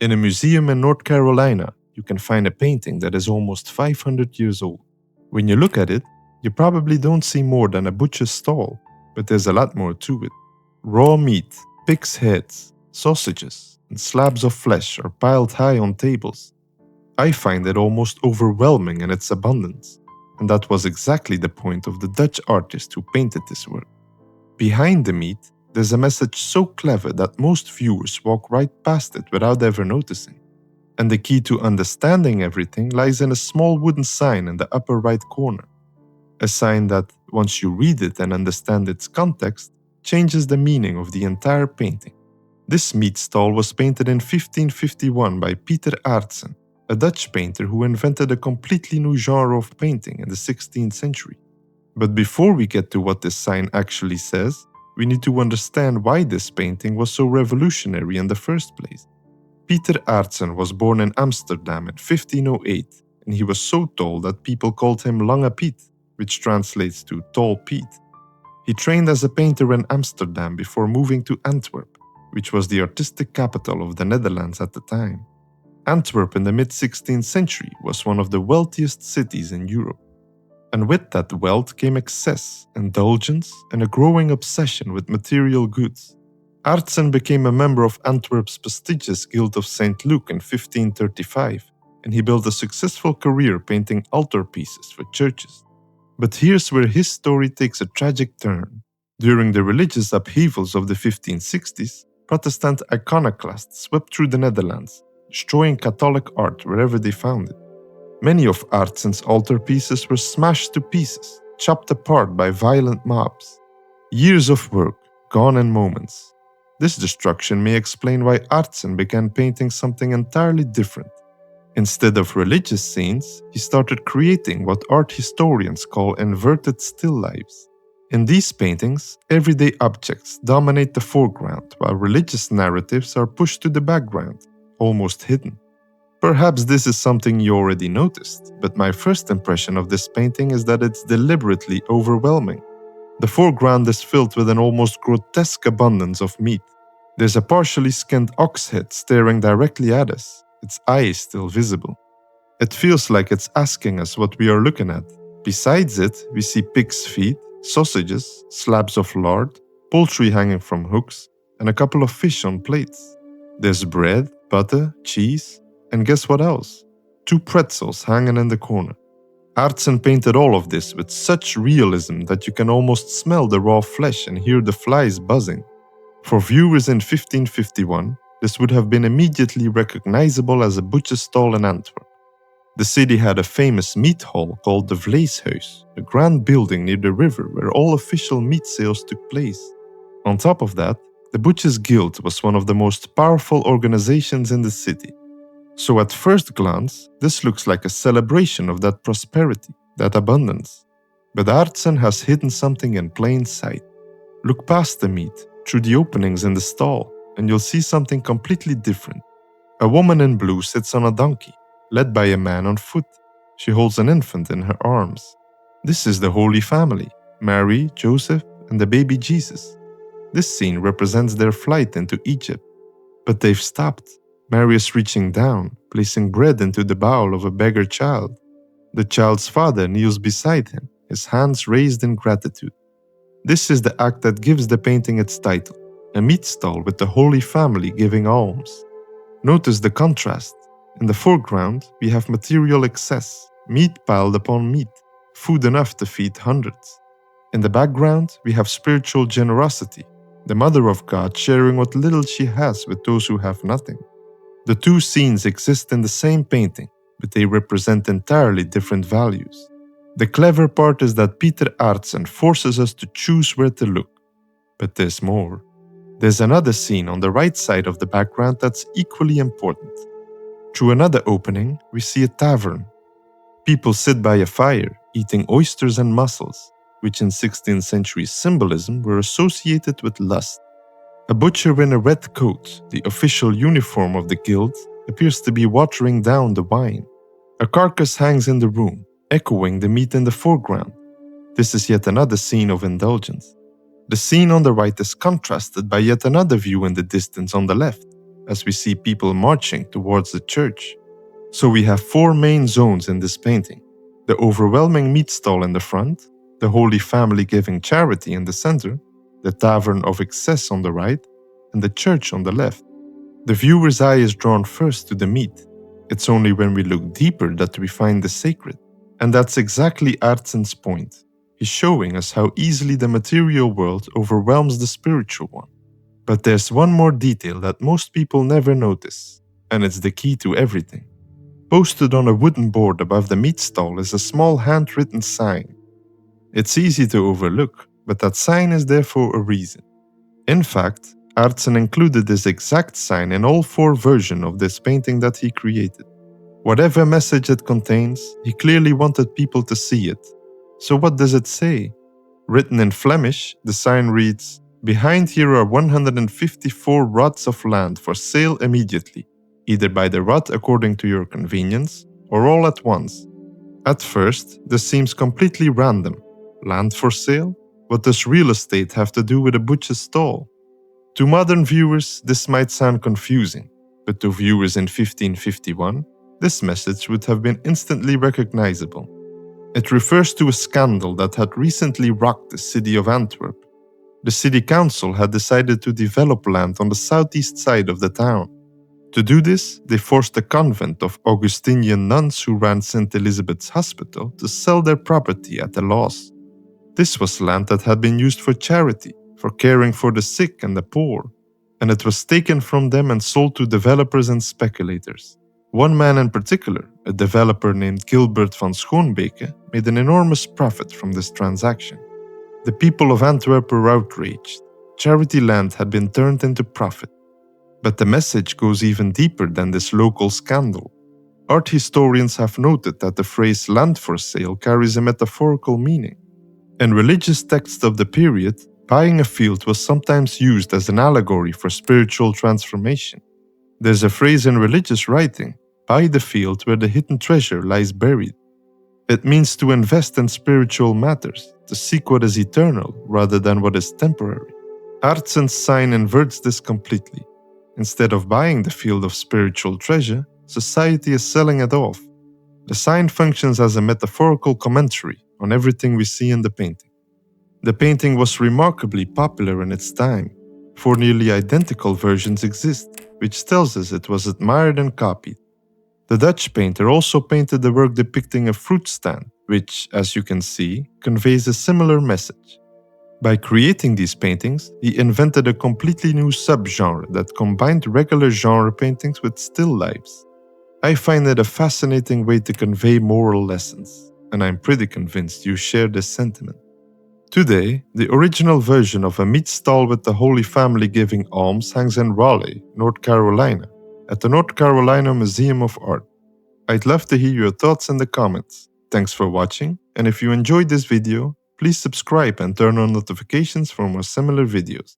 In a museum in North Carolina, you can find a painting that is almost 500 years old. When you look at it, you probably don't see more than a butcher's stall, but there's a lot more to it. Raw meat, pig's heads, sausages, and slabs of flesh are piled high on tables. I find it almost overwhelming in its abundance, and that was exactly the point of the Dutch artist who painted this work. Behind the meat, there's a message so clever that most viewers walk right past it without ever noticing. And the key to understanding everything lies in a small wooden sign in the upper right corner. A sign that, once you read it and understand its context, changes the meaning of the entire painting. This meat stall was painted in 1551 by Pieter Aertsen, a Dutch painter who invented a completely new genre of painting in the 16th century. But before we get to what this sign actually says, we need to understand why this painting was so revolutionary in the first place. Pieter Aertsen was born in Amsterdam in 1508, and he was so tall that people called him Lange Piet, which translates to Tall Pete. He trained as a painter in Amsterdam before moving to Antwerp, which was the artistic capital of the Netherlands at the time. Antwerp in the mid-16th century was one of the wealthiest cities in Europe. And with that wealth came excess, indulgence, and a growing obsession with material goods. Aertsen became a member of Antwerp's prestigious Guild of St. Luke in 1535, and he built a successful career painting altarpieces for churches. But here's where his story takes a tragic turn. During the religious upheavals of the 1560s, Protestant iconoclasts swept through the Netherlands, destroying Catholic art wherever they found it. Many of Aertsen's altarpieces were smashed to pieces, chopped apart by violent mobs. Years of work, gone in moments. This destruction may explain why Aertsen began painting something entirely different. Instead of religious scenes, he started creating what art historians call inverted still lifes. In these paintings, everyday objects dominate the foreground while religious narratives are pushed to the background, almost hidden. Perhaps this is something you already noticed, but my first impression of this painting is that it's deliberately overwhelming. The foreground is filled with an almost grotesque abundance of meat. There's a partially skinned ox head staring directly at us, its eye still visible. It feels like it's asking us what we are looking at. Besides it, we see pig's feet, sausages, slabs of lard, poultry hanging from hooks, and a couple of fish on plates. There's bread, butter, cheese, and guess what else? 2 pretzels hanging in the corner. Aertsen painted all of this with such realism that you can almost smell the raw flesh and hear the flies buzzing. For viewers in 1551, this would have been immediately recognizable as a butcher's stall in Antwerp. The city had a famous meat hall called the Vleeshuis, a grand building near the river where all official meat sales took place. On top of that, the Butchers' Guild was one of the most powerful organizations in the city. So at first glance, this looks like a celebration of that prosperity, that abundance. But Aertsen has hidden something in plain sight. Look past the meat, through the openings in the stall, and you'll see something completely different. A woman in blue sits on a donkey, led by a man on foot. She holds an infant in her arms. This is the Holy Family, Mary, Joseph, and the baby Jesus. This scene represents their flight into Egypt. But they've stopped. Mary is reaching down, placing bread into the bowl of a beggar child. The child's father kneels beside him, his hands raised in gratitude. This is the act that gives the painting its title, a meat stall with the Holy Family giving alms. Notice the contrast. In the foreground, we have material excess, meat piled upon meat, food enough to feed hundreds. In the background, we have spiritual generosity, the Mother of God sharing what little she has with those who have nothing. The 2 scenes exist in the same painting, but they represent entirely different values. The clever part is that Pieter Aertsen forces us to choose where to look. But there's more. There's another scene on the right side of the background that's equally important. Through another opening, we see a tavern. People sit by a fire, eating oysters and mussels, which in 16th century symbolism were associated with lust. A butcher in a red coat, the official uniform of the guild, appears to be watering down the wine. A carcass hangs in the room, echoing the meat in the foreground. This is yet another scene of indulgence. The scene on the right is contrasted by yet another view in the distance on the left. as we see people marching towards the church. So we have four main zones in this painting: the overwhelming meat stall in the front, the Holy Family giving charity in the center, the tavern of excess on the right, and the church on the left. The viewer's eye is drawn first to the meat. It's only when we look deeper that we find the sacred. And that's exactly Aertsen's point. He's showing us how easily the material world overwhelms the spiritual one. But there's one more detail that most people never notice, and it's the key to everything. Posted on a wooden board above the meat stall is a small handwritten sign. It's easy to overlook, but that sign is there for a reason. In fact, Aertsen included this exact sign in all four versions of this painting that he created. Whatever message it contains, he clearly wanted people to see it. So what does it say? Written in Flemish, the sign reads, "Behind here are 154 rods of land for sale immediately, either by the rod according to your convenience, or all at once." At first, this seems completely random. Land for sale? What does real estate have to do with a butcher's stall? To modern viewers, this might sound confusing, but to viewers in 1551, this message would have been instantly recognizable. It refers to a scandal that had recently rocked the city of Antwerp. The city council had decided to develop land on the southeast side of the town. To do this, they forced a convent of Augustinian nuns who ran St. Elizabeth's Hospital to sell their property at a loss. This was land that had been used for charity, for caring for the sick and the poor, and it was taken from them and sold to developers and speculators. One man in particular, a developer named Gilbert van Schoonbeke, made an enormous profit from this transaction. The people of Antwerp were outraged. Charity land had been turned into profit. But the message goes even deeper than this local scandal. Art historians have noted that the phrase land for sale carries a metaphorical meaning. In religious texts of the period, buying a field was sometimes used as an allegory for spiritual transformation. There's a phrase in religious writing, "Buy the field where the hidden treasure lies buried." It means to invest in spiritual matters, to seek what is eternal rather than what is temporary. Aertsen's sign inverts this completely. Instead of buying the field of spiritual treasure, society is selling it off. The sign functions as a metaphorical commentary on everything we see in the painting. The painting was remarkably popular in its time. Four nearly identical versions exist, which tells us it was admired and copied. The Dutch painter also painted the work depicting a fruit stand, which, as you can see, conveys a similar message. By creating these paintings, he invented a completely new subgenre that combined regular genre paintings with still lifes. I find it a fascinating way to convey moral lessons, and I'm pretty convinced you share this sentiment. Today, the original version of a meat stall with the Holy Family giving alms hangs in Raleigh, North Carolina, at the North Carolina Museum of Art. I'd love to hear your thoughts in the comments. Thanks for watching, and if you enjoyed this video, please subscribe and turn on notifications for more similar videos.